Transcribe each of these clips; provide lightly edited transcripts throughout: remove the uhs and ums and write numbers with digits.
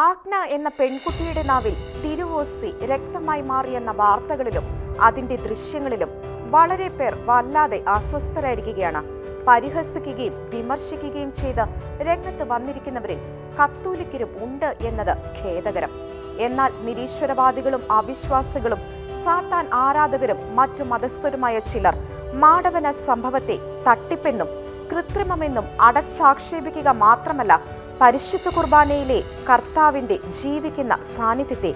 ആഗ്ന എന്ന പെൺകുട്ടിയുടെ നാവിൽ തിരുവോസ്തി രക്തമായി മാറിയെന്ന വാർത്തകളിലും അതിന്റെ ദൃശ്യങ്ങളിലും വളരെ പേർ വല്ലാതെ അസ്വസ്ഥരായിരിക്കുകയാണ്. പരിഹസിക്കുകയും വിമർശിക്കുകയും ചെയ്ത് രംഗത്ത് വന്നിരിക്കുന്നവരിൽ കത്തോലിക്കരും ഉണ്ട് എന്നത് ഖേദകരം. എന്നാൽ നിരീശ്വരവാദികളും അവിശ്വാസികളും സാത്താൻ ആരാധകരും മറ്റു മതസ്ഥരുമായ ചിലർ മാടവന സംഭവത്തെ തട്ടിപ്പെന്നും കൃത്രിമമെന്നും അടച്ചാക്ഷേപിക്കുക മാത്രമല്ല, പരിശുദ്ധ കുർബാനയിലെ കർത്താവിന്റെ ജീവിക്കുന്ന സാന്നിധ്യത്തെ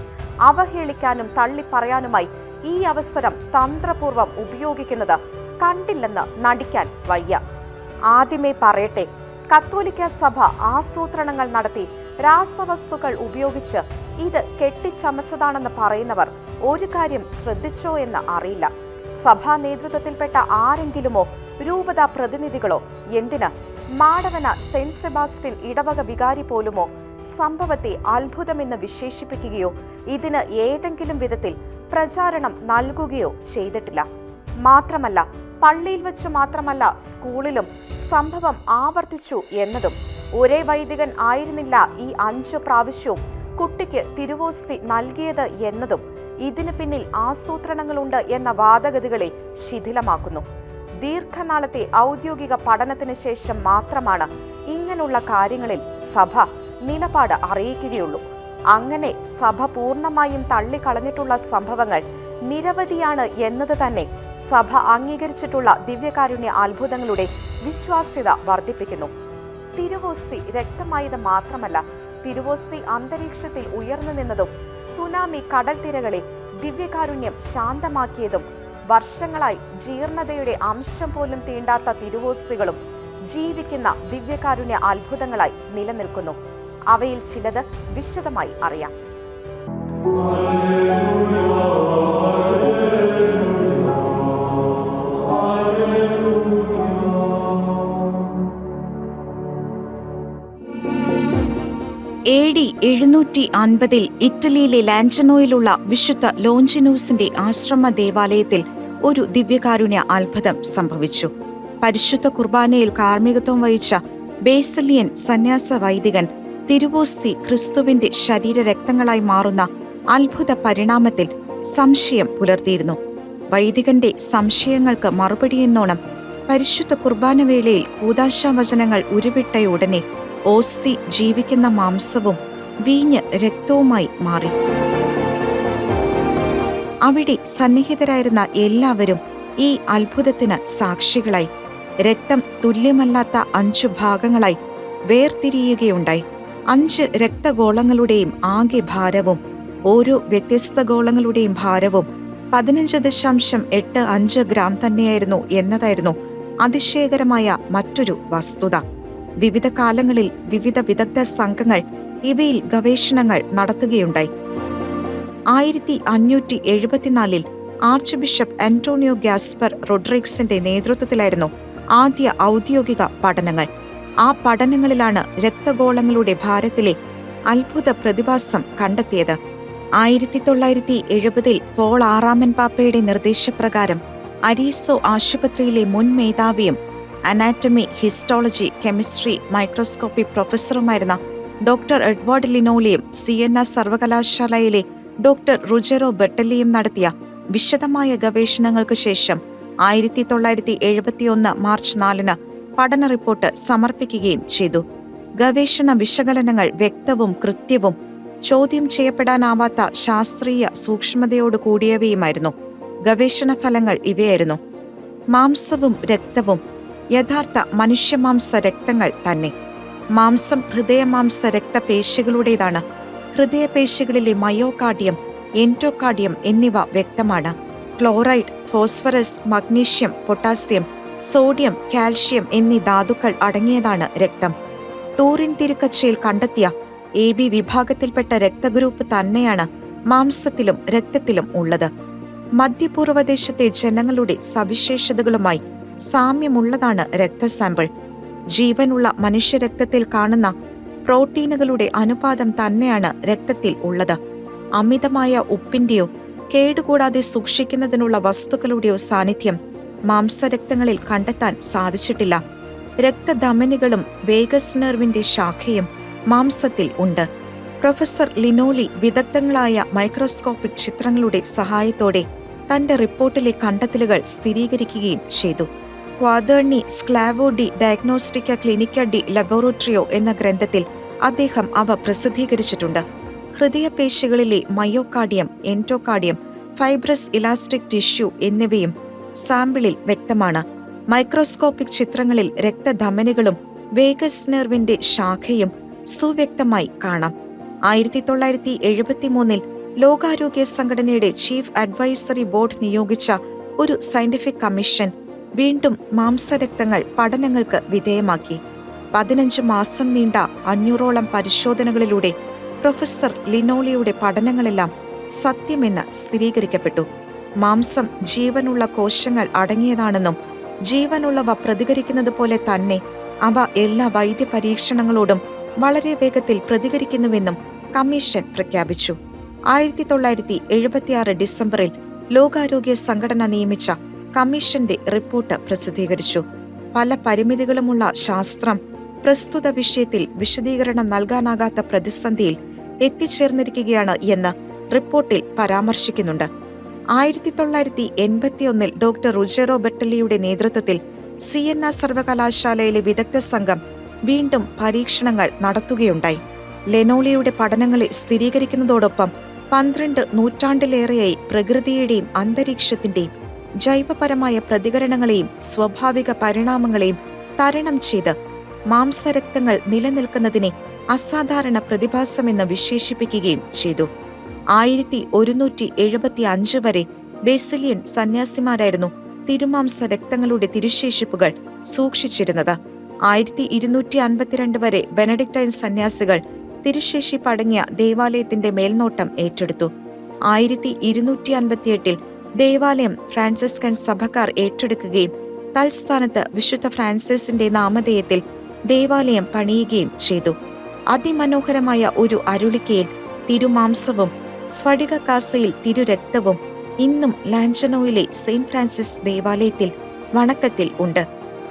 അവഹേളിക്കാനും തള്ളിപ്പറയാനുമായി ഈ അവസരം തന്ത്രപൂർവ്വം ഉപയോഗിക്കുന്നത് കണ്ടില്ലെന്ന് നടിക്കാൻ വയ്യ. ആദ്യമേ പറയട്ടെ, കത്തോലിക്ക സഭ ആസൂത്രണങ്ങൾ നടത്തി രാസവസ്തുക്കൾ ഉപയോഗിച്ച് ഇത് കെട്ടിച്ചമച്ചതാണെന്ന് പറയുന്നവർ ഒരു കാര്യം ശ്രദ്ധിച്ചോ എന്ന് അറിയില്ല. സഭാ നേതൃത്വത്തിൽപ്പെട്ട ആരെങ്കിലുമോ രൂപതാ പ്രതിനിധികളോ, എന്തിന് മാടവന സെന്റ് സെബാസ്റ്റ്യൻ ഇടവക വികാരി പോലുമോ സംഭവത്തെ അത്ഭുതമെന്ന് വിശേഷിപ്പിക്കുകയോ ഇതിന് ഏതെങ്കിലും വിധത്തിൽ പ്രചാരണം നൽകുകയോ ചെയ്തിട്ടില്ല. മാത്രമല്ല, പള്ളിയിൽ വെച്ച് മാത്രമല്ല സ്കൂളിലും സംഭവം ആവർത്തിച്ചു എന്നതും, ഒരേ വൈദികൻ ആയിരുന്നില്ല ഈ 5 പ്രാവശ്യവും കുട്ടിക്ക് തിരുവോസ്തി നൽകിയത് എന്നതും ഇതിന് പിന്നിൽ ആസൂത്രണങ്ങളുണ്ട് എന്ന വാദഗതികളെ ശിഥിലമാക്കുന്നു. ദീർഘനാളത്തെ ഔദ്യോഗിക പഠനത്തിന് ശേഷം മാത്രമാണ് ഇങ്ങനെയുള്ള കാര്യങ്ങളിൽ സഭ നിലപാട് അറിയിക്കുകയുള്ളൂ. അങ്ങനെ സഭ പൂർണ്ണമായും തള്ളിക്കളഞ്ഞിട്ടുള്ള സംഭവങ്ങൾ നിരവധിയാണ് എന്നത് തന്നെ സഭ അംഗീകരിച്ചിട്ടുള്ള ദിവ്യകാരുണ്യ അത്ഭുതങ്ങളുടെ വിശ്വാസ്യത വർദ്ധിപ്പിക്കുന്നു. തിരുവോസ്തി രക്തമായത് മാത്രമല്ല, തിരുവോസ്തി അന്തരീക്ഷത്തിൽ ഉയർന്നു നിന്നതും സുനാമി കടൽ തിരകളെ ദിവ്യകാരുണ്യം ശാന്തമാക്കിയതും വർഷങ്ങളായി ജീർണതയുടെ അംശം പോലും തീണ്ടാത്ത തിരുവോസ്തികളും ജീവിക്കുന്ന ദിവ്യകാരുണ്യ അത്ഭുതങ്ങളായി നിലനിൽക്കുന്നു. അവയിൽ ചിലത് വിശദമായി അറിയാം. AD 750 ഇറ്റലിയിലെ ലാഞ്ചനോയിലുള്ള വിശുദ്ധ ലോഞ്ചിനൂസിന്റെ ആശ്രമ ദേവാലയത്തിൽ ഒരു ദിവ്യകാരുണ്യ അത്ഭുതം സംഭവിച്ചു. പരിശുദ്ധ കുർബാനയിൽ കാർമ്മികത്വം വഹിച്ച ബേസിലിയൻ സന്യാസ വൈദികൻ തിരുവോസ്തി ക്രിസ്തുവിന്റെ ശരീരരക്തങ്ങളായി മാറുന്ന അത്ഭുത പരിണാമത്തിൽ സംശയം പുലർത്തിയിരുന്നു. വൈദികന്റെ സംശയങ്ങൾക്ക് മറുപടിയെന്നോണം പരിശുദ്ധ കുർബാന വേളയിൽ കൂദാശാവചനങ്ങൾ ഉരുവിട്ടയുടനെ ഓസ്തി ജീവിക്കുന്ന മാംസവും വീഞ്ഞ് രക്തവുമായി മാറി. അവിടെ സന്നിഹിതരായിരുന്ന എല്ലാവരും ഈ അത്ഭുതത്തിന് സാക്ഷികളായി. രക്തം തുല്യമല്ലാത്ത 5 ഭാഗങ്ങളായി വേർതിരിയുകയുണ്ടായി. 5 രക്തഗോളങ്ങളുടെയും ആകെ ഭാരവും ഓരോ വ്യത്യസ്ത ഗോളങ്ങളുടെയും ഭാരവും 15.85 ഗ്രാം തന്നെയായിരുന്നു എന്നതായിരുന്നു അതിശയകരമായ മറ്റൊരു വസ്തുത. വിവിധ കാലങ്ങളിൽ വിവിധ വിദഗ്ധ സംഘങ്ങൾ ഇവയിൽ ഗവേഷണങ്ങൾ നടത്തുകയുണ്ടായി. 1574 ആർച്ച് ബിഷപ്പ് ആന്റോണിയോ ഗ്യാസ്പർ റോഡ്രിഗ്സിന്റെ നേതൃത്വത്തിലായിരുന്നു ആദ്യ ഔദ്യോഗിക പഠനങ്ങൾ. ആ പഠനങ്ങളിലാണ് രക്തഗോളങ്ങളുടെ ഭാരത്തിലെ അത്ഭുത പ്രതിഭാസം കണ്ടെത്തിയത്. 1970 പോൾ 6 പാപ്പയുടെ നിർദ്ദേശപ്രകാരം അരീസോ ആശുപത്രിയിലെ മുൻ മേധാവിയും അനാറ്റമി, ഹിസ്റ്റോളജി, കെമിസ്ട്രി, മൈക്രോസ്കോപ്പി പ്രൊഫസറുമായിരുന്ന ഡോക്ടർ എഡ്വാർഡ് ലിനോളിയും സിയന്ന സർവകലാശാലയിലെ ഡോക്ടർ റുജെറോ ബെർട്ടല്ലിയും നടത്തിയ വിശദമായ ഗവേഷണങ്ങൾക്ക് ശേഷം 1971 മാർച്ച് 4 പഠന റിപ്പോർട്ട് സമർപ്പിക്കുകയും ചെയ്തു. ഗവേഷണ വിശകലനങ്ങൾ വ്യക്തവും കൃത്യവും ചോദ്യം ചെയ്യപ്പെടാനാവാത്ത ശാസ്ത്രീയ സൂക്ഷ്മതയോട് കൂടിയവയുമായിരുന്നു. ഗവേഷണ ഫലങ്ങൾ ഇവയായിരുന്നു: മാംസവും രക്തവും യഥാർത്ഥ മനുഷ്യമാംസ രക്തങ്ങൾ തന്നെ. മാംസം ഹൃദയമാംസ രക്തപേശികളുടേതാണ്. ഹൃദയപേശികളിലെ മയോകാർഡിയം, എൻഡോകാർഡിയം എന്നിവ വ്യക്തമാണ്. Chloride, phosphorus, magnesium, potassium, sodium, calcium എന്നീ ധാതുക്കൾ അടങ്ങിയതാണ് രക്തം. ടൂറിൻ തിരുക്കച്ചയിൽ കണ്ടെത്തിയ AB വിഭാഗത്തിൽപ്പെട്ട രക്തഗ്രൂപ്പ് തന്നെയാണ് മാംസത്തിലും രക്തത്തിലും ഉള്ളത്. മധ്യപൂർവ്വദേശത്തെ ജനങ്ങളുടെ സവിശേഷതകളുമായി സാമ്യമുള്ളതാണ് രക്തസാമ്പിൾ. ജീവനുള്ള മനുഷ്യരക്തത്തിൽ കാണുന്ന പ്രോട്ടീനുകളുടെ അനുപാതം തന്നെയാണ് രക്തത്തിൽ ഉള്ളത്. അമിതമായ ഉപ്പിന്റെയോ കേടുകൂടാതെ സൂക്ഷിക്കുന്നതിനുള്ള വസ്തുക്കളുടെയോ സാന്നിധ്യം മാംസരക്തങ്ങളിൽ കണ്ടെത്താൻ സാധിച്ചിട്ടില്ല. രക്തധമനികളും വേഗസ് നെർവിന്റെ ശാഖയും മാംസത്തിൽ ഉണ്ട്. പ്രൊഫസർ ലിനോലി വിദഗ്ധങ്ങളായ മൈക്രോസ്കോപ്പിക് ചിത്രങ്ങളുടെ സഹായത്തോടെ തന്റെ റിപ്പോർട്ടിലെ കണ്ടെത്തലുകൾ സ്ഥിരീകരിക്കുകയും ചെയ്തു. ക്വാദേർണി സ്ക്ലാവോ ഡി ഡയഗ്നോസ്റ്റിക്ക ക്ലിനിക്ക ഡി ലബോറട്ടറിയോ എന്ന ഗ്രന്ഥത്തിൽ അദ്ദേഹം അവ പ്രസിദ്ധീകരിച്ചിട്ടുണ്ട്. ഹൃദയപേശികളിലെ myocardium, endocardium, fibrous elastic tissue എന്നിവയും സാമ്പിളിൽ വ്യക്തമാണ്. മൈക്രോസ്കോപ്പിക് ചിത്രങ്ങളിൽ രക്തധമനികളും വേഗസ് നെർവിന്റെ ശാഖയും സുവ്യക്തമായി കാണാം. 1973 ലോകാരോഗ്യ സംഘടനയുടെ ചീഫ് അഡ്വൈസറി ബോർഡ് നിയോഗിച്ച ഒരു സയന്റിഫിക് കമ്മീഷൻ വീണ്ടും മാംസരക്തങ്ങൾ പഠനങ്ങൾക്ക് വിധേയമാക്കി. 15 മാസം നീണ്ട 500ഓളം പരിശോധനകളിലൂടെ പ്രൊഫസർ ലിനോലിയുടെ പഠനങ്ങളെല്ലാം സത്യമെന്ന് സ്ഥിരീകരിക്കപ്പെട്ടു. മാംസം ജീവനുള്ള കോശങ്ങൾ അടങ്ങിയതാണെന്നും ജീവനുള്ളവ പ്രതികരിക്കുന്നത് പോലെ തന്നെ അവ എല്ലാ വൈദ്യ പരീക്ഷണങ്ങളോടും വളരെ വേഗത്തിൽ പ്രതികരിക്കുന്നുവെന്നും കമ്മീഷൻ പ്രഖ്യാപിച്ചു. 1976 ഡിസംബറിൽ ലോകാരോഗ്യ സംഘടന നിയമിച്ച കമ്മീഷന്റെ റിപ്പോർട്ട് പ്രസിദ്ധീകരിച്ചു. പല പരിമിതികളുമുള്ള ശാസ്ത്രം പ്രസ്തുത വിഷയത്തിൽ വിശദീകരണം നൽകാനാകാത്ത പ്രതിസന്ധിയിൽ എത്തിച്ചേർന്നിരിക്കുകയാണ് എന്ന് റിപ്പോർട്ടിൽ പരാമർശിക്കുന്നുണ്ട്. 1981 ഡോക്ടർ റുജെറോ ബെട്ടലിയുടെ നേതൃത്വത്തിൽ സിയന്ന സർവകലാശാലയിലെ വിദഗ്ധ സംഘം വീണ്ടും പരീക്ഷണങ്ങൾ നടത്തുകയുണ്ടായി. ലെനോളിയുടെ പഠനങ്ങളെ സ്ഥിരീകരിക്കുന്നതോടൊപ്പം 12 നൂറ്റാണ്ടിലേറെയായി പ്രകൃതിയുടെയും അന്തരീക്ഷത്തിന്റെയും ജൈവപരമായ പ്രതികരണങ്ങളെയും സ്വാഭാവിക പരിണാമങ്ങളെയും തരണം ചെയ്ത് മാംസരക്തങ്ങൾ നിലനിൽക്കുന്നതിനെ അസാധാരണ പ്രതിഭാസമെന്ന് വിശേഷിപ്പിക്കുകയും ചെയ്തു. 1175 വരെ ബേസിലിയൻ സന്യാസിമാരായിരുന്നു തിരുമാംസ രക്തങ്ങളുടെ തിരുശേഷിപ്പുകൾ സൂക്ഷിച്ചിരുന്നത്. 1252 വരെ ബെനഡിക്ടൈൻ സന്യാസികൾ തിരുശേഷിപ്പടങ്ങിയ ദേവാലയത്തിന്റെ മേൽനോട്ടം ഏറ്റെടുത്തു. 1258 ദേവാലയം ഫ്രാൻസിസ്കൻ സഭക്കാർ ഏറ്റെടുക്കുകയും തൽസ്ഥാനത്ത് വിശുദ്ധ ഫ്രാൻസിസിന്റെ നാമധേയത്തിൽ ദേവാലയം പണിയുകയും ചെയ്തു. അതിമനോഹരമായ ഒരു അരുളിക്കയിൽ തിരുമാംസവും സ്ഫടിക കാസയിൽ തിരുരക്തവും ഇന്നും ലാഞ്ചനോയിലെ സെയിന്റ് ഫ്രാൻസിസ് ദേവാലയത്തിൽ വണക്കത്തിൽ ഉണ്ട്.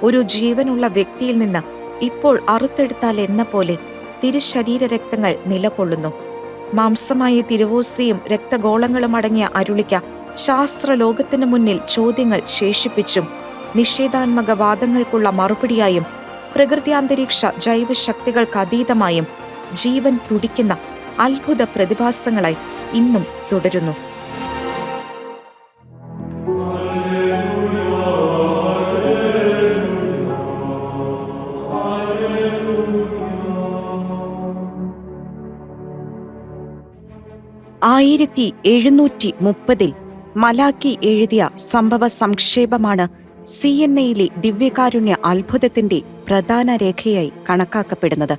ഒരു ജീവനുള്ള വ്യക്തിയിൽ നിന്ന് ഇപ്പോൾ അറുത്തെടുത്താൽ എന്ന പോലെ തിരുശരീര രക്തങ്ങൾ നിലകൊള്ളുന്നു. മാംസമായ തിരുവോസ്തിയും രക്തഗോളങ്ങളും അടങ്ങിയ അരുളിക്ക ശാസ്ത്രലോകത്തിനു മുന്നിൽ ചോദ്യങ്ങൾ ശേഷിപ്പിച്ചും നിഷേധാത്മക വാദങ്ങൾക്കുള്ള മറുപടിയായും പ്രകൃത്യാന്തരീക്ഷ ജൈവശക്തികൾക്കതീതമായും ജീവൻ തുടിക്കുന്ന അത്ഭുത പ്രതിഭാസങ്ങളായി ഇന്നും തുടരുന്നു. ആയിരത്തി 1730 മലാക്കി എഴുതിയ സംഭവ സംക്ഷേപമാണ് സിയന്നയിലെ ദിവ്യകാരുണ്യ അത്ഭുതത്തിന്റെ പ്രധാന രേഖയായി കണക്കാക്കപ്പെടുന്നത്.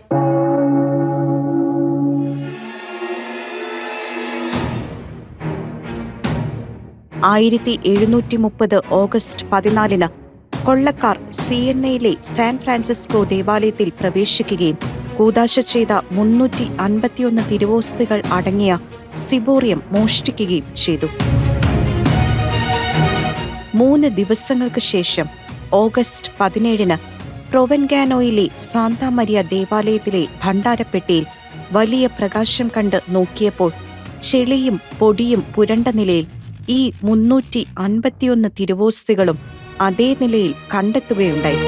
1730 ഓഗസ്റ്റ് 14 കൊള്ളക്കാർ സിയന്നയിലെ സാൻ ഫ്രാൻസിസ്കോ ദേവാലയത്തിൽ പ്രവേശിക്കുകയും കൂദാശ ചെയ്ത 351 തിരുവോസ്തികൾ അടങ്ങിയ സിബോറിയം മോഷ്ടിക്കുകയും ചെയ്തു. 3 ദിവസങ്ങൾക്ക് ശേഷം ഓഗസ്റ്റ് 17 പ്രൊവൻഗാനോയിലെ സാന്താ മരിയ ദേവാലയത്തിലെ ഭണ്ഡാരപ്പെട്ടിയിൽ വലിയ പ്രകാശം കണ്ട് നോക്കിയപ്പോൾ ചെളിയും പൊടിയും പുരണ്ട നിലയിൽ ഈ 351 തിരുവോസ്തികളും അതേ നിലയിൽ കണ്ടെത്തുകയുണ്ടായി.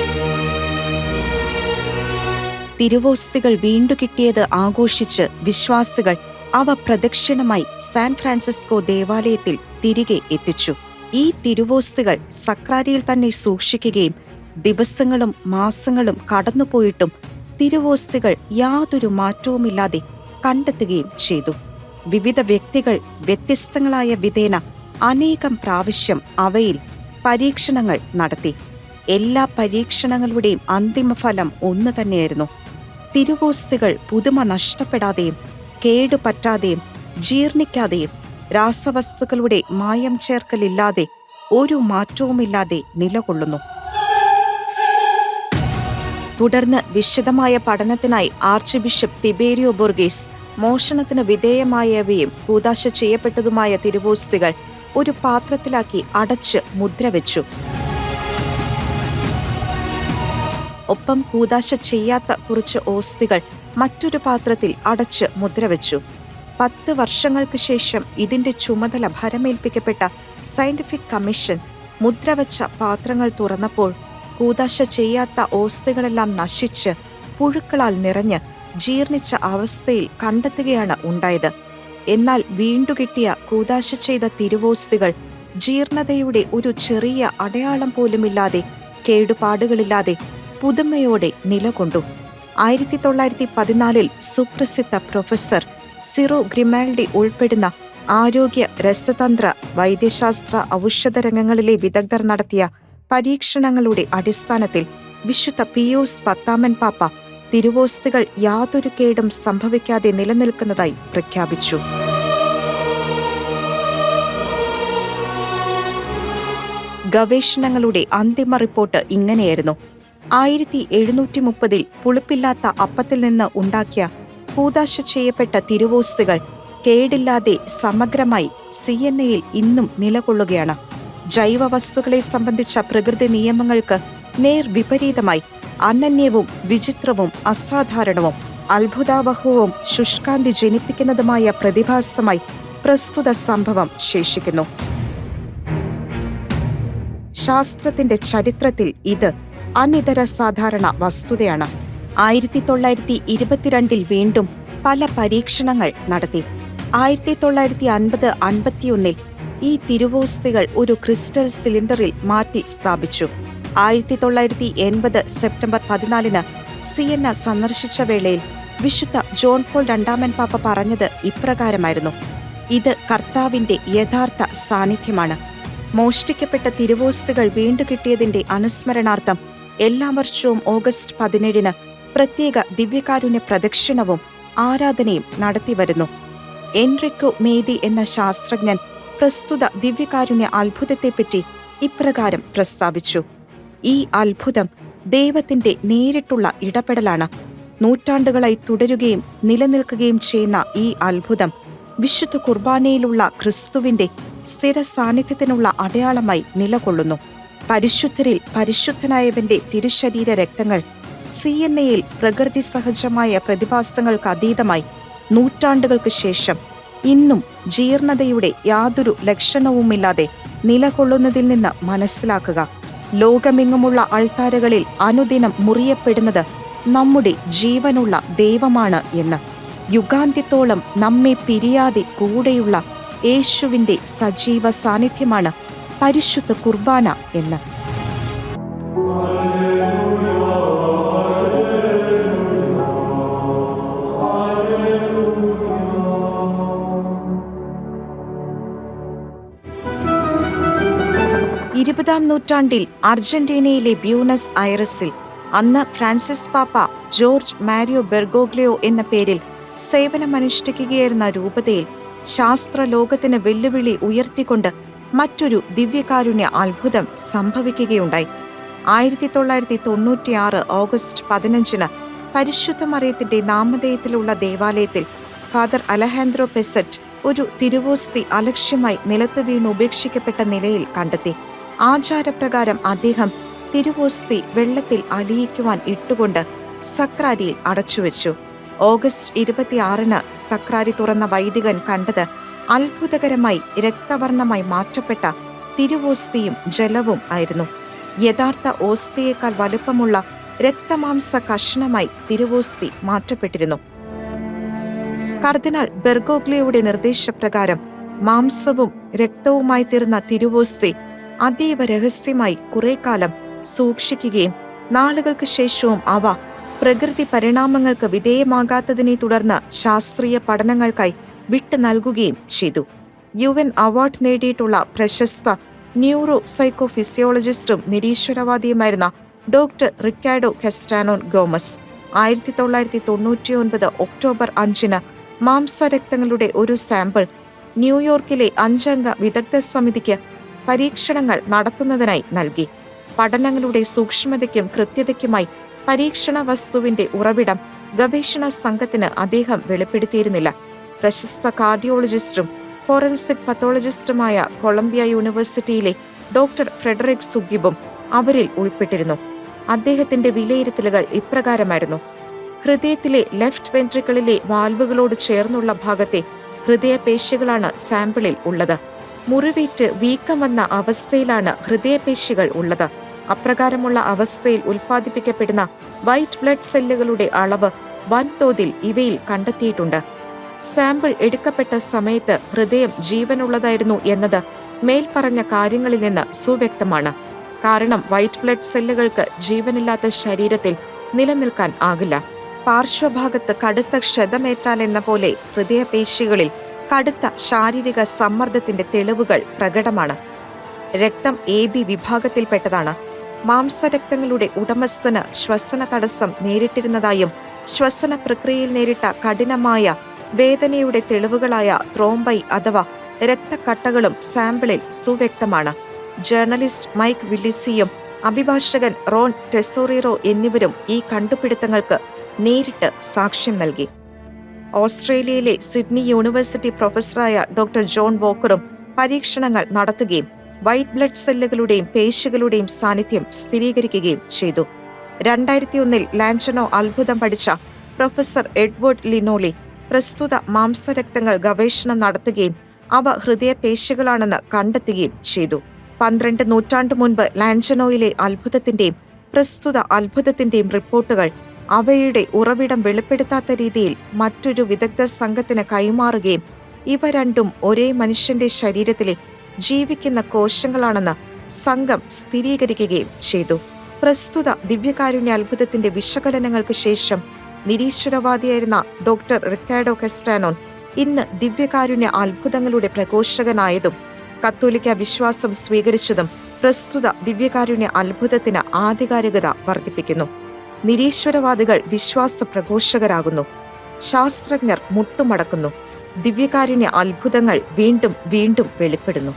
തിരുവോസ്തികൾ വീണ്ടു കിട്ടിയത് ആഘോഷിച്ച് വിശ്വാസികൾ അവ പ്രദക്ഷിണമായി സാൻ ഫ്രാൻസിസ്കോ ദേവാലയത്തിൽ തിരികെ എത്തിച്ചു. ഈ തിരുവോസ്തികൾ സക്രാരിയിൽ തന്നെ സൂക്ഷിക്കുകയും ദിവസങ്ങളും മാസങ്ങളും കടന്നുപോയിട്ടും തിരുവോസ്തികൾ യാതൊരു മാറ്റവുമില്ലാതെ കണ്ടെത്തുകയും ചെയ്തു. വിവിധ വ്യക്തികൾ വ്യത്യസ്തങ്ങളായ വിധേന അനേകം പ്രാവശ്യം അവയിൽ പരീക്ഷണങ്ങൾ നടത്തി. എല്ലാ പരീക്ഷണങ്ങളുടെയും അന്തിമഫലം ഒന്ന് തന്നെയായിരുന്നു. തിരുവോസ്തികൾ പുതുമ നഷ്ടപ്പെടാതെയും കേടുപറ്റാതെയും ജീർണിക്കാതെയും രാസവസ്തുക്കളുടെ മായം ചേർക്കലില്ലാതെ ഒരു മാറ്റവുമില്ലാതെ നിലകൊള്ളുന്നു. തുടർന്ന് വിശദമായ പഠനത്തിനായി ആർച്ച് ബിഷപ്പ് തിബേരിയോ ബോർഗേസ് മോഷണത്തിന് വിധേയമായവയും കൂദാശ ചെയ്യപ്പെട്ടതുമായ തിരുവോസ്തികൾ ഒരു പാത്രത്തിലാക്കി അടച്ച് മുദ്രവെച്ചു. ഒപ്പം കൂദാശ ചെയ്യാത്ത കുറച്ച് ഓസ്തികൾ മറ്റൊരു പാത്രത്തിൽ അടച്ച് മുദ്രവെച്ചു. 10 വർഷങ്ങൾക്ക് ശേഷം ഇതിന്റെ ചുമതല ഭരമേൽപ്പിക്കപ്പെട്ട സയന്റിഫിക് കമ്മീഷൻ മുദ്രവച്ച പാത്രങ്ങൾ തുറന്നപ്പോൾ കൂദാശ ചെയ്യാത്ത ഓസ്തികളെല്ലാം നശിച്ച് പുഴുക്കളാൽ നിറഞ്ഞ് ജീർണിച്ച അവസ്ഥയിൽ കണ്ടെത്തുകയാണ് ഉണ്ടായത്. എന്നാൽ വീണ്ടുകിട്ടിയ കൂദാശ ചെയ്ത തിരുവോസ്തികൾ ജീർണതയുടെ ഒരു ചെറിയ അടയാളം പോലുമില്ലാതെ, കേടുപാടുകളില്ലാതെ പുതുമയോടെ നിലകൊണ്ടു. 1914 സുപ്രസിദ്ധ പ്രൊഫസർ സിറോ ഗ്രിമാൽഡി ഉൾപ്പെടുന്ന ആരോഗ്യ, രസതന്ത്ര, വൈദ്യശാസ്ത്ര, ഔഷധ രംഗങ്ങളിലെ വിദഗ്ധർ നടത്തിയ പരീക്ഷണങ്ങളുടെ അടിസ്ഥാനത്തിൽ വിശുദ്ധ പിയൂസ് 10 പാപ്പ തിരുവോസ്തികൾ യാതൊരു കേടും സംഭവിക്കാതെ നിലനിൽക്കുന്നതായി പ്രഖ്യാപിച്ചു. ഗവേഷണങ്ങളുടെ അന്തിമ റിപ്പോർട്ട് ഇങ്ങനെയായിരുന്നു. 1730 പുളിപ്പില്ലാത്ത അപ്പത്തിൽ നിന്ന് ഉണ്ടാക്കിയ കൂദാശ ചെയ്യപ്പെട്ട തിരുവോസ്തികൾ കേടില്ലാതെ സമഗ്രമായി CNAയിൽ ഇന്നും നിലകൊള്ളുകയാണ്. ജൈവ വസ്തുക്കളെ സംബന്ധിച്ച പ്രകൃതി നിയമങ്ങൾക്ക് നേർ വിപരീതമായി അനന്യവും വിചിത്രവും അസാധാരണവും അത്ഭുതാവഹവും ശുഷ്കാന്തി ജനിപ്പിക്കുന്നതുമായ പ്രതിഭാസമായി പ്രസ്തുത സംഭവം ശേഷിക്കുന്നു. ശാസ്ത്രത്തിന്റെ ചരിത്രത്തിൽ ഇത് അനിതര സാധാരണ വസ്തുതയാണ്. 1922 വീണ്ടും പല പരീക്ഷണങ്ങൾ നടത്തി. 1950-51 ഈ തിരുവോസ്തികൾ ഒരു ക്രിസ്റ്റൽ സിലിണ്ടറിൽ മാറ്റി സ്ഥാപിച്ചു. 1980 സെപ്റ്റംബർ 14 സിയന്ന സന്ദർശിച്ച വേളയിൽ വിശുദ്ധ ജോൺ പോൾ 2 പാപ്പ പറഞ്ഞത് ഇപ്രകാരമായിരുന്നു: ഇത് കർത്താവിന്റെ യഥാർത്ഥ സാന്നിധ്യമാണ്. മോഷ്ടിക്കപ്പെട്ട തിരുവോസ്തികൾ വീണ്ടുകിട്ടിയതിന്റെ അനുസ്മരണാർത്ഥം എല്ലാ വർഷവും ഓഗസ്റ്റ് 17 പ്രത്യേക ദിവ്യകാരുണ്യ പ്രദക്ഷിണവും ആരാധനയും നടത്തിവരുന്നു. എൻറിക്കോ മേദി എന്ന ശാസ്ത്രജ്ഞൻ പ്രസ്തുത ദിവ്യകാരുണ്യ അത്ഭുതത്തെപ്പറ്റി ഇപ്രകാരം പ്രസ്താവിച്ചു: ഈ അത്ഭുതം ദൈവത്തിന്റെ നേരിട്ടുള്ള ഇടപെടലാണ്. നൂറ്റാണ്ടുകളായി തുടരുകയും നിലനിൽക്കുകയും ചെയ്യുന്ന ഈ അത്ഭുതം വിശുദ്ധ കുർബാനയിലുള്ള ക്രിസ്തുവിന്റെ സ്ഥിര സാന്നിധ്യത്തിനുള്ള അടയാളമായി നിലകൊള്ളുന്നു. പരിശുദ്ധരിൽ പരിശുദ്ധനായവന്റെ തിരുശരീര രക്തങ്ങൾ CNAയിൽ പ്രകൃതി സഹജമായ പ്രതിഭാസങ്ങൾക്ക് അതീതമായി നൂറ്റാണ്ടുകൾക്ക് ശേഷം ഇന്നും ജീർണതയുടെ യാതൊരു ലക്ഷണവുമില്ലാതെ നിലകൊള്ളുന്നതിൽ നിന്ന് മനസ്സിലാക്കുക. ലോകമെങ്ങുമുള്ള അൾത്താരകളിൽ അനുദിനം മുറിയപ്പെടുന്നത് നമ്മുടെ ജീവനുള്ള ദൈവമാണ് എന്ന്, യുഗാന്ത്യത്തോളം നമ്മെ പിരിയാതെ കൂടെയുള്ള യേശുവിന്റെ സജീവ സാന്നിധ്യമാണ് പരിശുദ്ധ കുർബാന എന്ന്. ഇരുപതാം നൂറ്റാണ്ടിൽ അർജന്റീനയിലെ ബ്യൂണസ് ഐറസിൽ അന്ന് ഫ്രാൻസിസ് പാപ്പ ജോർജ് മാരിയോ ബെർഗോഗ്ലിയോ എന്ന പേരിൽ സേവനമനുഷ്ഠിക്കുകയായിരുന്ന രൂപതയിൽ ശാസ്ത്രലോകത്തിന് വെല്ലുവിളി ഉയർത്തിക്കൊണ്ട് മറ്റൊരു ദിവ്യകാരുണ്യ അത്ഭുതം സംഭവിക്കുകയുണ്ടായി. 1996 ഓഗസ്റ്റ് 15 പരിശുദ്ധ മറിയത്തിന്റെ നാമധേയത്തിലുള്ള ദേവാലയത്തിൽ ഫാദർ അലഹാൻദ്രോ പെസറ്റ് ഒരു തിരുവോസ്തി അലക്ഷ്യമായി നിലത്ത് വീണ് ഉപേക്ഷിക്കപ്പെട്ട നിലയിൽ കണ്ടെത്തി. ആചാരപ്രകാരം അദ്ദേഹം തിരുവോസ്തി വെള്ളത്തിൽ അലിയിക്കുവാൻ ഇട്ടുകൊണ്ട് സക്രാരിയിൽ അടച്ചുവെച്ചു. ഓഗസ്റ്റ് 26 സക്രാരി തുറന്ന വൈദികൻ കണ്ടത് അത്ഭുതകരമായി രക്തവർണമായി മാറ്റപ്പെട്ട തിരുവോസ്തിയും ജലവും ആയിരുന്നു. യഥാർത്ഥ ഓസ്തിയേക്കാൾ വലുപ്പമുള്ള രക്തമാംസ കഷ്ണമായി തിരുവോസ്തി മാറ്റപ്പെട്ടിരുന്നു. കർദിനാൾ ബെർഗോഗ്ലിയോയുടെ നിർദ്ദേശപ്രകാരം മാംസവും രക്തവുമായി തീർന്ന തിരുവോസ്തി അതീവ രഹസ്യമായി കുറെ കാലം സൂക്ഷിക്കുകയും നാളുകൾക്ക് ശേഷവും അവ പ്രകൃതി പരിണാമങ്ങൾക്ക് വിധേയമാകാത്തതിനെ തുടർന്ന് ശാസ്ത്രീയ പഠനങ്ങൾക്കായി വിട്ടു നൽകുകയും ചെയ്തു. UN അവാർഡ് നേടിയിട്ടുള്ള പ്രശസ്ത ന്യൂറോ സൈക്കോ ഫിസിയോളജിസ്റ്റും നിരീശ്വരവാദിയുമായിരുന്ന doctor Ricardo Castano Gomez 1999 October 5 മാംസരക്തങ്ങളുടെ ഒരു സാമ്പിൾ ന്യൂയോർക്കിലെ 5 അംഗ വിദഗ്ധ സമിതിക്ക് പരീക്ഷണങ്ങൾ നടത്തുന്നതിനായി നൽകി. പഠനങ്ങളുടെ സൂക്ഷ്മതയ്ക്കും കൃത്യതയ്ക്കുമായി പരീക്ഷണ വസ്തുവിന്റെ ഉറവിടം ഗവേഷണ സംഘത്തിന് അദ്ദേഹം വെളിപ്പെടുത്തിയിരുന്നില്ല. പ്രശസ്ത കാർഡിയോളജിസ്റ്റും ഫോറൻസിക് പത്തോളജിസ്റ്റുമായ കൊളംബിയ യൂണിവേഴ്സിറ്റിയിലെ ഡോക്ടർ ഫ്രെഡറിക് സുഗിബും അവരിൽ ഉൾപ്പെട്ടിരുന്നു. അദ്ദേഹത്തിന്റെ വിലയിരുത്തലുകൾ ഇപ്രകാരമായിരുന്നു: ഹൃദയത്തിലെ ലെഫ്റ്റ് വെൻട്രിക്കിളിലെ വാൽവുകളോട് ചേർന്നുള്ള ഭാഗത്തെ ഹൃദയപേശികളാണ് സാമ്പിളിൽ ഉള്ളത്. മുറിവേറ്റ് വീക്കം വന്ന അവസ്ഥയിലാണ് ഹൃദയപേശികൾ ഉള്ളത്. അപ്രകാരമുള്ള അവസ്ഥയിൽ ഉൽപ്പാദിപ്പിക്കപ്പെടുന്ന വൈറ്റ് ബ്ലഡ് സെല്ലുകളുടെ അളവ് വൻതോതിൽ ഇവയിൽ കണ്ടെത്തിയിട്ടുണ്ട്. സാമ്പിൾ എടുക്കപ്പെട്ട സമയത്ത് ഹൃദയം ജീവനുള്ളതായിരുന്നു എന്നത് മേൽപ്പറഞ്ഞ കാര്യങ്ങളിൽ നിന്ന് സുവ്യക്തമാണ്. കാരണം വൈറ്റ് ബ്ലഡ് സെല്ലുകൾക്ക് ജീവനില്ലാത്ത ശരീരത്തിൽ നിലനിൽക്കാൻ ആകില്ല. പാർശ്വഭാഗത്ത് കടുത്ത ക്ഷതമേറ്റാലെന്ന പോലെ ഹൃദയപേശികളിൽ കടുത്ത ശാരീരിക സമ്മർദ്ദത്തിന്റെ തെളിവുകൾ പ്രകടമാണ്. രക്തം AB വിഭാഗത്തിൽപ്പെട്ടതാണ്. മാംസരക്തങ്ങളുടെ ഉടമസ്ഥന് ശ്വസന തടസ്സം നേരിട്ടിരുന്നതായും ശ്വസന പ്രക്രിയയിൽ നേരിട്ട കഠിനമായ വേദനയുടെ തെളിവുകളായ ത്രോംബൈ അഥവാ രക്തക്കട്ടകളും സാമ്പിളിൽ സുവ്യക്തമാണ്. ജേർണലിസ്റ്റ് മൈക്ക് വില്ലിസിയും അഭിഭാഷകൻ റോൺ ടെസോറിറോ എന്നിവരും ഈ കണ്ടുപിടുത്തങ്ങൾക്ക് നേരിട്ട് സാക്ഷ്യം നൽകി. ഓസ്ട്രേലിയയിലെ സിഡ്നി യൂണിവേഴ്സിറ്റി പ്രൊഫസറായ ഡോക്ടർ ജോൺ വോക്കറും പരീക്ഷണങ്ങൾ നടത്തുകയും വൈറ്റ് ബ്ലഡ് സെല്ലുകളുടെയും പേശികളുടെയും സാന്നിധ്യം സ്ഥിരീകരിക്കുകയും ചെയ്തു. 2001 ലാഞ്ചനോ അത്ഭുതം പഠിച്ച പ്രൊഫസർ എഡ്വേർഡ് ലിനോളി പ്രസ്തുത മാംസരക്തങ്ങൾ ഗവേഷണം നടത്തുകയും അവ ഹൃദയപേശികളാണെന്ന് കണ്ടെത്തുകയും ചെയ്തു. 12 നൂറ്റാണ്ട് മുൻപ് ലാഞ്ചനോയിലെ അത്ഭുതത്തിന്റെയും പ്രസ്തുത അത്ഭുതത്തിന്റെയും റിപ്പോർട്ടുകൾ അവയുടെ ഉറവിടം വെളിപ്പെടുത്താത്ത രീതിയിൽ മറ്റൊരു വിദഗ്ധ സംഘത്തിന് കൈമാറുകയും ഇവ രണ്ടും ഒരേ മനുഷ്യന്റെ ശരീരത്തിലെ ജീവിക്കുന്ന കോശങ്ങളാണെന്ന് സംഘം സ്ഥിരീകരിക്കുകയും ചെയ്തു. പ്രസ്തുത ദിവ്യകാരുണ്യ അത്ഭുതത്തിന്റെ വിശകലനങ്ങൾക്ക് ശേഷം നിരീശ്വരവാദിയായിരുന്ന ഡോക്ടർ റിക്കാർഡോ കസ്റ്റാനോൻ ഇന്ന് ദിവ്യകാരുണ്യ അത്ഭുതങ്ങളുടെ പ്രഘോഷകനായതും കത്തോലിക്ക വിശ്വാസം സ്വീകരിച്ചതും പ്രസ്തുത ദിവ്യകാരുണ്യ അത്ഭുതത്തിന് ആധികാരികത വർദ്ധിപ്പിക്കുന്നു. നിരീശ്വരവാദികൾ വിശ്വാസ പ്രഘോഷകരാകുന്നു. ശാസ്ത്രജ്ഞർ മുട്ടുമടക്കുന്നു. ദിവ്യകാരുണ്യ അത്ഭുതങ്ങൾ വീണ്ടും വീണ്ടും വെളിപ്പെടുന്നു.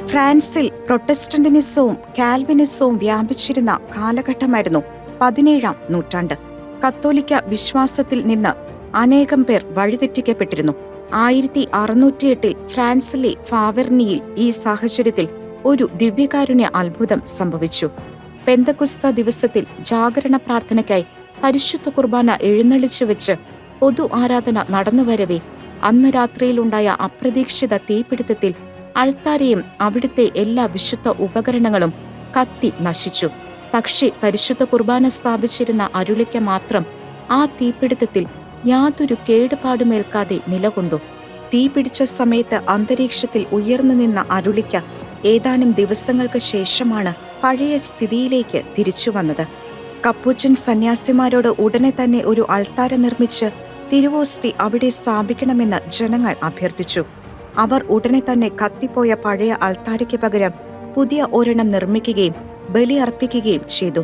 ഫ്രാൻസിൽ പ്രൊട്ടസ്റ്റന്റിനിസവും കാൽവിനിസവും വ്യാപിച്ചിരുന്ന കാലഘട്ടമായിരുന്നു 17-ാം നൂറ്റാണ്ട്. കത്തോലിക്ക വിശ്വാസത്തിൽ നിന്ന് അനേകം പേർ വഴിതെറ്റിക്കപ്പെട്ടിരുന്നു. 1608 ഫ്രാൻസിലെ ഫാവെർണിയിൽ ഈ സാഹചര്യത്തിൽ ഒരു ദിവ്യകാരുണ്യ അത്ഭുതം സംഭവിച്ചു. പെന്തക്കുസ്ത ദിവസത്തിൽ ജാഗരണ പ്രാർത്ഥനയ്ക്കായി പരിശുദ്ധ കുർബാന എഴുന്നള്ളിച്ചു വെച്ച് പൊതു ആരാധന നടന്നുവരവേ അന്ന് രാത്രിയിലുണ്ടായ അപ്രതീക്ഷിത തീപിടുത്തത്തിൽ അൾത്താരയും അവിടുത്തെ എല്ലാ വിശുദ്ധ ഉപകരണങ്ങളും കത്തി നശിച്ചു. പക്ഷേ പരിശുദ്ധ കുർബാന സ്ഥാപിച്ചിരുന്ന അരുളിക്ക മാത്രം ആ തീപിടുത്തത്തിൽ യാതൊരു കേടുപാടുമേൽക്കാതെ നിലകൊണ്ടു. തീപിടിച്ച സമയത്ത് അന്തരീക്ഷത്തിൽ ഉയർന്നു നിന്ന അരുളിക്ക ഏതാനും ദിവസങ്ങൾക്ക് ശേഷമാണ് പഴയ സ്ഥിതിയിലേക്ക് തിരിച്ചു വന്നത്. കപ്പൂച്ചൻ സന്യാസിമാരോട് ഉടനെ തന്നെ ഒരു അൾത്താര നിർമ്മിച്ച് തിരുവോസ്തി അവിടെ സ്ഥാപിക്കണമെന്ന് ജനങ്ങൾ അഭ്യർത്ഥിച്ചു. അവർ ഉടനെ തന്നെ കത്തിപ്പോയ പഴയ അൾത്താരയ്ക്ക് പകരം പുതിയ ഒരെണ്ണം നിർമ്മിക്കുകയും ബലി അർപ്പിക്കുകയും ചെയ്തു.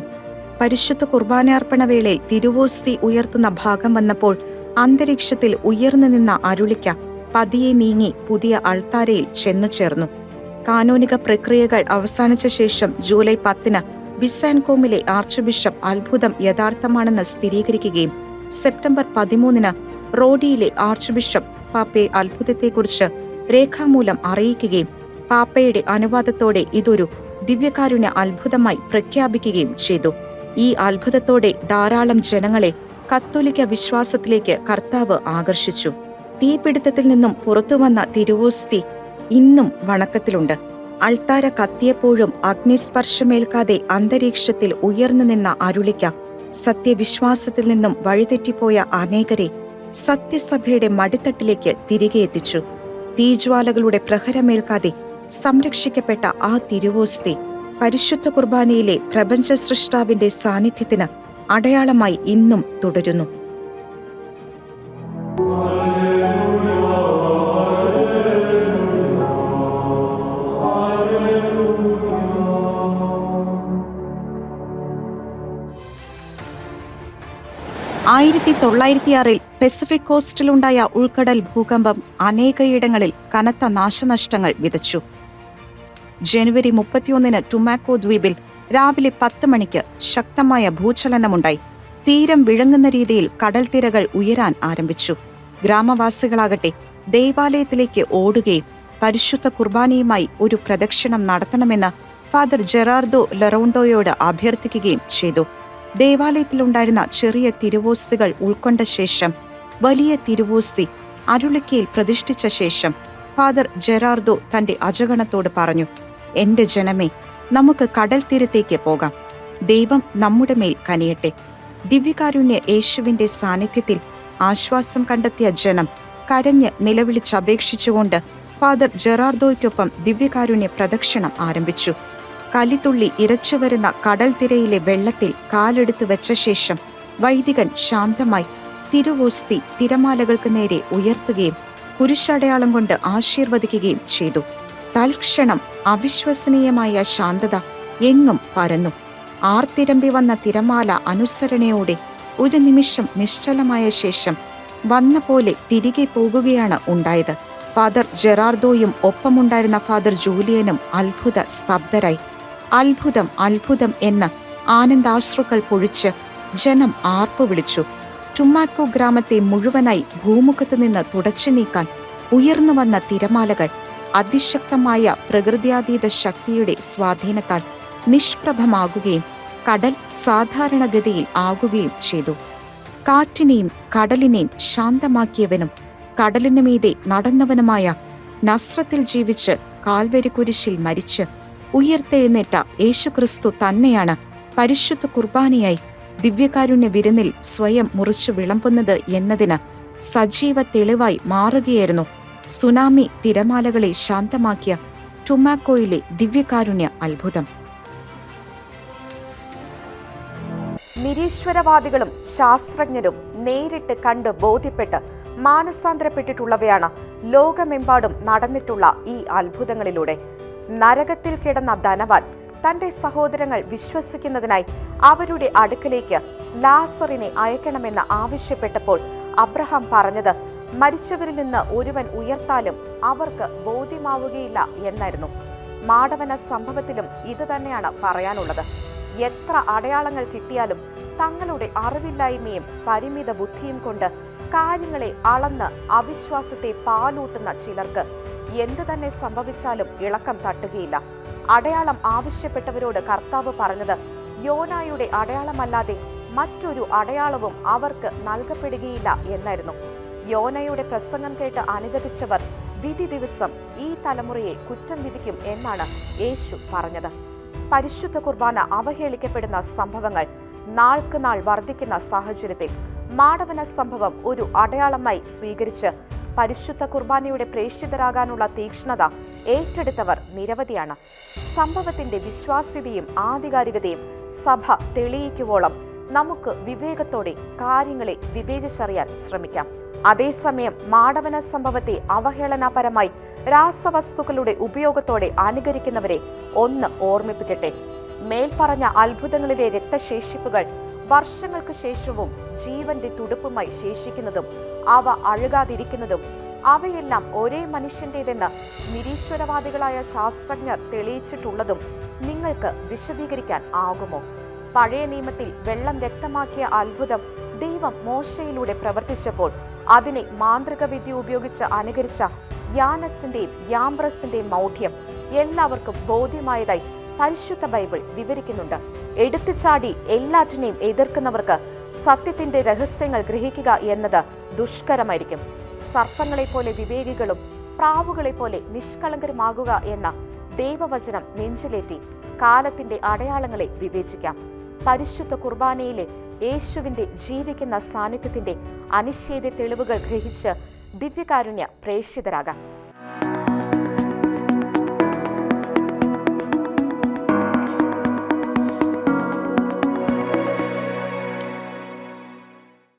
പരിശുദ്ധ കുർബാനാർപ്പണ വേളയിൽ തിരുവോസ്തി ഉയർത്തുന്ന ഭാഗം വന്നപ്പോൾ അന്തരീക്ഷത്തിൽ ഉയർന്നു നിന്ന അരുളിക്ക പതിയെ നീങ്ങി പുതിയ അൾത്താരയിൽ ചെന്നു ചേർന്നു. കാനോനിക പ്രക്രിയകൾ അവസാനിച്ച ശേഷം ജൂലൈ 10 ബിസാൻകോമിലെ ആർച്ച് ബിഷപ്പ് അത്ഭുതം യഥാർത്ഥമാണെന്ന് സ്ഥിരീകരിക്കുകയും സെപ്റ്റംബർ 13 റോഡിയിലെ ആർച്ച് ബിഷപ്പ് പാപ്പയെ അത്ഭുതത്തെക്കുറിച്ച് രേഖാമൂലം അറിയിക്കുകയും പാപ്പയുടെ അനുവാദത്തോടെ ഇതൊരു ദിവ്യകാരുണ്യ അത്ഭുതമായി പ്രഖ്യാപിക്കുകയും ചെയ്തു. ഈ അത്ഭുതത്തോടെ ധാരാളം ജനങ്ങളെ കത്തോലിക്ക വിശ്വാസത്തിലേക്ക് കർത്താവ് ആകർഷിച്ചു. തീപിടുത്തത്തിൽ നിന്നും പുറത്തുവന്ന തിരുവോസ്തി ഇന്നും വണക്കത്തിലുണ്ട്. അൾത്താര കത്തിയപ്പോഴും അഗ്നിസ്പർശമേൽക്കാതെ അന്തരീക്ഷത്തിൽ ഉയർന്നു നിന്ന അരുളിക്ക സത്യവിശ്വാസത്തിൽ നിന്നും വഴിതെറ്റിപ്പോയ അനേകരെ സത്യസഭയുടെ മടിത്തട്ടിലേക്ക് തിരികെ എത്തിച്ചു. തീജ്വാലകളുടെ പ്രഹരമേൽക്കാതെ സംരക്ഷിക്കപ്പെട്ട ആ തിരുവോസ്തി പരിശുദ്ധ കുർബാനയിലെ പ്രപഞ്ച സൃഷ്ടാവിന്റെ സാന്നിധ്യത്തിന് അടയാളമായി ഇന്നും തുടരുന്നു. ആയിരത്തി 1906 പസഫിക് കോസ്റ്റിലുണ്ടായ ഉൾക്കടൽ ഭൂകമ്പം അനേകയിടങ്ങളിൽ കനത്ത നാശനഷ്ടങ്ങൾ വിതച്ചു. ജനുവരി 31 ടുമാക്കോ ദ്വീപിൽ രാവിലെ 10 മണിക്ക് ശക്തമായ ഭൂചലനമുണ്ടായി. തീരം വിഴുങ്ങുന്ന രീതിയിൽ കടൽ തിരകൾ ഉയരാൻ ആരംഭിച്ചു. ഗ്രാമവാസികളാകട്ടെ ദേവാലയത്തിലേക്ക് ഓടുകയും പരിശുദ്ധ കുർബാനയുമായി ഒരു പ്രദക്ഷിണം നടത്തണമെന്ന് ഫാദർ ജെറാർഡോ ലറോണ്ടോയോട് അഭ്യർത്ഥിക്കുകയും ചെയ്തു. ദേവാലയത്തിലുണ്ടായിരുന്ന ചെറിയ തിരുവോസ്തികൾ ഉൾക്കൊണ്ട ശേഷം വലിയ തിരുവോസ്തി അരുളിക്കയിൽ പ്രതിഷ്ഠിച്ച ശേഷം ഫാദർ ജെറാർഡോ തന്റെ അജഗണത്തോട് പറഞ്ഞു, "എന്റെ ജനമേ, നമുക്ക് കടൽ തീരത്തേക്ക് പോകാം. ദൈവം നമ്മുടെ മേൽ കനിയട്ടെ." ദിവ്യകാരുണ്യ യേശുവിന്റെ സാന്നിധ്യത്തിൽ ആശ്വാസം കണ്ടെത്തിയ ജനം കരഞ്ഞ് നിലവിളിച്ചപേക്ഷിച്ചുകൊണ്ട് ഫാദർ ജെറാർഡോയ്ക്കൊപ്പം ദിവ്യകാരുണ്യ പ്രദക്ഷിണം ആരംഭിച്ചു. കലിതുള്ളി ഇരച്ചുവരുന്ന കടൽ തിരയിലെ വെള്ളത്തിൽ കാലെടുത്തു വെച്ച ശേഷം വൈദികൻ ശാന്തമായി തിരുവോസ്തി തിരമാലകൾക്ക് നേരെ ഉയർത്തുകയും കുരിശടയാളം കൊണ്ട് ആശീർവദിക്കുകയും ചെയ്തു. തൽക്ഷണം അവിശ്വസനീയമായ ശാന്തത എങ്ങും പരന്നു. ആർത്തിരമ്പി വന്ന തിരമാല അനുസരണയോടെ ഒരു നിമിഷം നിശ്ചലമായ ശേഷം വന്ന പോലെ തിരികെ പോകുകയാണ് ഉണ്ടായത്. ഫാദർ ജെറാർഡോയും ഒപ്പമുണ്ടായിരുന്ന ഫാദർ ജൂലിയനും അത്ഭുത സ്തബ്ധരായി. അത്ഭുതം, അത്ഭുതം എന്ന് ആനന്ദാശ്രുക്കൾ പൊഴിച്ച് ജനം ആർപ്പു വിളിച്ചു. ടുമാക്കോ ഗ്രാമത്തെ മുഴുവനായി ഭൂമുഖത്തു നിന്ന് തുടച്ചു നീക്കാൻ ഉയർന്നു വന്ന തിരമാലകൾ അതിശക്തമായ പ്രകൃത്യാതീത ശക്തിയുടെ സ്വാധീനത്താൽ നിഷ്പ്രഭമാകുകയും കടൽ സാധാരണഗതിയിൽ ആകുകയും ചെയ്തു. കാറ്റിനെയും കടലിനെയും ശാന്തമാക്കിയവനും കടലിനു മീതെ നടന്നവനുമായ നസ്രത്തിൽ ജീവിച്ച് കാൽവരി കുരിശിൽ മരിച്ച് ഉയർത്തെഴുന്നേറ്റ യേശുക്രിസ്തു തന്നെയാണ് പരിശുദ്ധ കുർബാനയായി ദിവ്യകാരുണ്യ വിരുന്നിൽ സ്വയം മുറിച്ചു വിളമ്പുന്നത് എന്നതിന് സജീവ തെളിവായി മാറുകയായിരുന്നു സുനാമി തിരമാലകളെ ശാന്തമാക്കിയ ടുമാക്കോയിലെ ദിവ്യകാരുണ്യ അത്ഭുതം. നിരീശ്വരവാദികളും ശാസ്ത്രജ്ഞരും നേരിട്ട് കണ്ട് ബോധ്യപ്പെട്ട് മാനസാന്തരപ്പെട്ടിട്ടുള്ളവയാണ് ലോകമെമ്പാടും നടന്നിട്ടുള്ള ഈ അത്ഭുതങ്ങളിലൂടെ. നരകത്തിൽ കിടന്ന ധനവാൻ തന്റെ സഹോദരങ്ങൾ വിശ്വസിക്കുന്നതിനായി അവരുടെ അടുക്കലേക്ക് ലാസറിനെ അയക്കണമെന്ന് ആവശ്യപ്പെട്ടപ്പോൾ അബ്രഹാം പറഞ്ഞത് മരിച്ചവരിൽ നിന്ന് ഒരുവൻ ഉയർത്താലും അവർക്ക് ബോധ്യമാവുകയില്ല എന്നായിരുന്നു. മാടവന സംഭവത്തിലും ഇത് തന്നെയാണ് പറയാനുള്ളത്. എത്ര അടയാളങ്ങൾ കിട്ടിയാലും തങ്ങളുടെ അറിവില്ലായ്മയും പരിമിത ബുദ്ധിയും കൊണ്ട് കാര്യങ്ങളെ അളന്ന് അവിശ്വാസത്തെ പാലൂട്ടുന്ന ചിലർക്ക് എന്തു തന്നെ സംഭവിച്ചാലും ഇളക്കം തട്ടുകയില്ല. അടയാളം ആവശ്യപ്പെട്ടവരോട് കർത്താവ് പറഞ്ഞത് യോനായുടെ അടയാളമല്ലാതെ മറ്റൊരു അടയാളവും അവർക്ക് നൽകപ്പെടുകയില്ല എന്നായിരുന്നു. യോനയുടെ പ്രസംഗം കേട്ട് അനുദപിച്ചവർ വിധി ദിവസം ഈ തലമുറയെ കുറ്റം വിധിക്കും എന്നാണ് യേശു പറഞ്ഞത്. പരിശുദ്ധ കുർബാന അവഹേളിക്കപ്പെടുന്ന സംഭവങ്ങൾ നാൾക്ക് നാൾ വർദ്ധിക്കുന്ന സാഹചര്യത്തിൽ മാടവന സംഭവം ഒരു അടയാളമായി സ്വീകരിച്ച് പരിശുദ്ധ കുർബാനയുടെ പ്രേക്ഷിതരാകാനുള്ള തീക്ഷ്ണത ഏറ്റെടുത്തവർ നിരവധിയാണ്. സംഭവത്തിന്റെ വിശ്വാസ്യതയും ആധികാരികതയും സഭ തെളിയിക്കുവോളം നമുക്ക് വിവേകത്തോടെ കാര്യങ്ങളെ വിവേചിച്ചറിയാൻ ശ്രമിക്കാം. അതേസമയം മാടവന സംഭവത്തെ അവഹേളനപരമായി രാസവസ്തുക്കളുടെ ഉപയോഗത്തോടെ അനുകരിക്കുന്നവരെ ഒന്ന് ഓർമ്മിപ്പിക്കട്ടെ. മേൽപ്പറഞ്ഞ അത്ഭുതങ്ങളിലെ രക്തശേഷിപ്പുകൾ വർഷങ്ങൾക്ക് ശേഷവും ജീവന്റെ തുടുപ്പുമായി ശേഷിക്കുന്നതും അവ അഴുകാതിരിക്കുന്നതും അവയെല്ലാം ഒരേ മനുഷ്യന്റേതെന്ന് നിരീശ്വരവാദികളായ ശാസ്ത്രജ്ഞർ തെളിയിച്ചിട്ടുള്ളതും നിങ്ങൾക്ക് വിശദീകരിക്കാൻ ആകുമോ? പഴയ നിയമത്തിൽ വെള്ളം രക്തമാക്കിയ അത്ഭുതം ദൈവം മോശയിലൂടെ പ്രവർത്തിച്ചപ്പോൾ അതിനെ മാന്ത്രിക വിദ്യ ഉപയോഗിച്ച് അനുകരിച്ച യാനസിന്റെയും യാംബ്രസിന്റെയും മൗഢ്യം എല്ലാവർക്കും ബോധ്യമായതായി പരിശുദ്ധ ബൈബിൾ വിവരിക്കുന്നുണ്ട്. എടുത്തുചാടി എല്ലാറ്റിനെയും എതിർക്കുന്നവർക്ക് സത്യത്തിന്റെ രഹസ്യങ്ങൾ ഗ്രഹിക്കുക എന്നത് ദുഷ്കരമായിരിക്കും. സർപ്പങ്ങളെ പോലെ വിവേകികളും പ്രാവുകളെ പോലെ നിഷ്കളങ്കരുമാകുക എന്ന ദൈവവചനം നെഞ്ചിലേറ്റി കാലത്തിന്റെ അടയാളങ്ങളെ വിവേചിക്കാം. പരിശുദ്ധ കുർബാനയിലെ യേശുവിന്റെ ജീവിക്കുന്ന സാന്നിധ്യത്തിന്റെ അനിഷേധ്യ തെളിവുകൾ ഗ്രഹിച്ച് ദിവ്യകാരുണ്യ പ്രേക്ഷിതരാകാം.